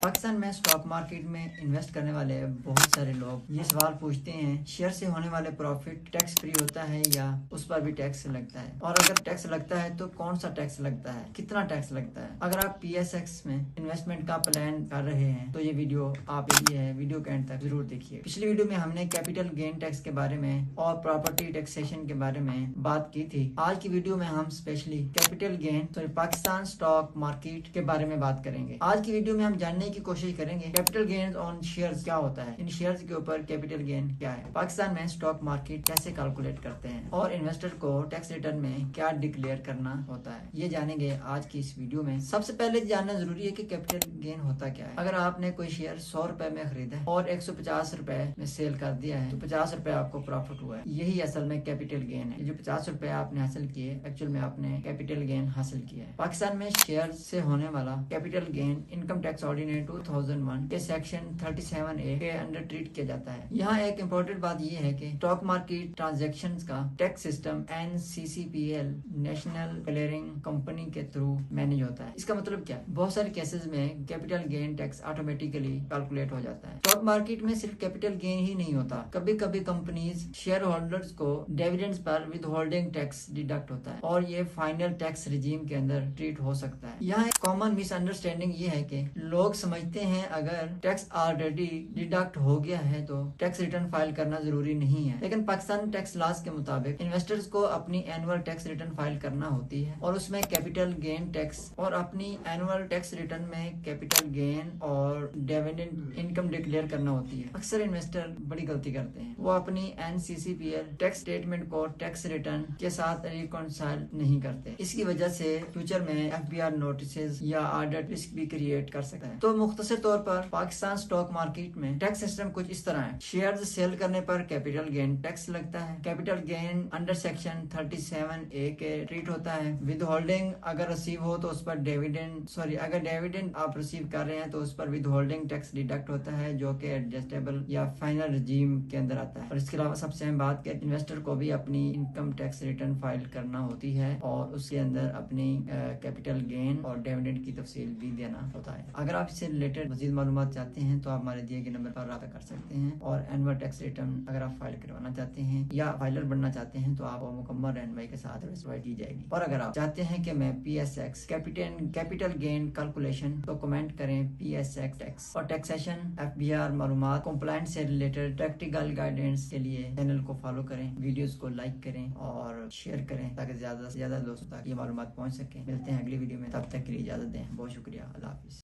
पाकिस्तान में stock market में invest करने वाले बहुत सारे लोग ये सवाल पूछते हैं, शेयर से होने वाले प्रॉफिट टैक्स फ्री होता है या उस पर भी टैक्स लगता है, और अगर टैक्स लगता है तो कौन सा टैक्स लगता है, कितना टैक्स लगता है। अगर आप PSX में इन्वेस्टमेंट का प्लान कर रहे हैं तो ये वीडियो आपके लिए है, वीडियो के एंड तक जरूर देखिए। पिछली वीडियो में हमने कैपिटल गेन टैक्स के बारे में और प्रॉपर्टी टैक्सेशन के बारे में बात की थी। आज की वीडियो में हम specially capital gain Pakistan stock market के बारे में बात करेंगे। आज की वीडियो में हम जानने की कोशिश करेंगे कैपिटल गेन ऑन शेयर्स क्या होता है, इन शेयर्स के ऊपर कैपिटल गेन क्या है, पाकिस्तान में स्टॉक मार्केट कैसे कैलकुलेट करते हैं और इन्वेस्टर को टैक्स रिटर्न में क्या डिक्लेयर करना होता है, ये जानेंगे आज की इस वीडियो में। सबसे पहले जानना जरूरी है कि कैपिटल गेन होता क्या है। अगर आपने कोई शेयर 100 रुपए में खरीदा है और 150 रुपए में सेल कर दिया है तो 50 रुपए आपको प्रॉफिट हुआ है, यही असल में कैपिटल गेन है। जो 50 रुपए आपने हासिल किए एक्चुअल में आपने कैपिटल गेन हासिल किया है। पाकिस्तान में शेयर से होने वाला capital gain income tax ordinance 2001 के सेक्शन 37A के अंडर ट्रीट किया जाता है। यहाँ एक इम्पोर्टेंट बात यह है कि स्टॉक मार्केट ट्रांजैक्शंस का tax system NCCPL national clearing company के थ्रू मैनेज होता है। इसका मतलब क्या है, बहुत सारे केसेस में capital gain tax automatically calculate हो जाता है। स्टॉक मार्केट में सिर्फ कैपिटल गेन ही नहीं होता, कभी कभी कंपनीज शेयर होल्डर्स को डिविडेंड्स पर विद होल्डिंग टैक्स डिडक्ट होता है और ये फाइनल टैक्स रिजीम के अंदर ट्रीट हो सकता है। यहाँ एक कॉमन मिसअंडरस्टैंडिंग ये है कि लोग समझते हैं अगर टैक्स ऑलरेडी डिडक्ट हो गया है तो टैक्स रिटर्न फाइल करना जरूरी नहीं है, लेकिन पाकिस्तान टैक्स लॉज के मुताबिक इन्वेस्टर्स को अपनी एनुअल टैक्स रिटर्न फाइल करना होती है और उसमें कैपिटल गेन टैक्स और अपनी एनुअल टैक्स रिटर्न में कैपिटल गेन और डिविडेंड इनकम डिक्लेयर करना होती है। अक्सर इन्वेस्टर बड़ी गलती करते हैं, वो अपनी NCCPL टैक्स स्टेटमेंट को टैक्स रिटर्न के साथ रिकॉन्साइल नहीं करते। इसकी वजह से फ्यूचर में FBR नोटिस या ऑडिट रिस्क भी क्रिएट कर सकता है। तो मुख्तसर तौर पर पाकिस्तान स्टॉक मार्केट में टैक्स सिस्टम कुछ इस तरह है। शेयर्स सेल करने पर कैपिटल गेन टैक्स लगता है। Capital gain under section 37A के ट्रीट होता है। विद होल्डिंग अगर रिसीव हो तो उस पर अगर डिविडेंड आप रिसीव कर रहे हैं तो उस पर विद होल्डिंग टैक्स डिडक्ट होता है, जो कि एडजस्टेबल या फाइनल रिजीम के अंदर आता है। और इसके अलावा सबसे अहम बात कि इन्वेस्टर को भी अपनी इनकम टैक्स रिटर्न फाइल करना होती है और उसके अंदर अपनी कैपिटल गेन और डिविडेंड की तफसील भी देना होता है। अगर आप इससे रिलेटेड मजीद मालूमात चाहते हैं तो आप हमारे दिए गए नंबर पर राब्ता कर सकते हैं। और एनुअल टैक्स रिटर्न अगर आप फाइल करवाना चाहते हैं या फाइलर बनना चाहते हैं तो आपको मुकम्मल रहनुमाई के साथ प्रोवाइड की जाएगी। और अगर आप चाहते हैं कि मैं PSX कैपिटल गेन कैलकुलेशन तो कमेंट करें PSX टैक्स और टैक्सेशन FBR मालूमात कंप्लायंस से रिलेटेड प्रैक्टिकल गाइडेंस के लिए चैनल को फॉलो करें, वीडियोस को लाइक करें और शेयर करें ताकि ज्यादा से ज्यादा दोस्तों तक ये मालूमात पहुंच सके। मिलते हैं अगली वीडियो में, तब तक के लिए इजाजत दें। बहुत शुक्रिया, अल्लाह हाफिज।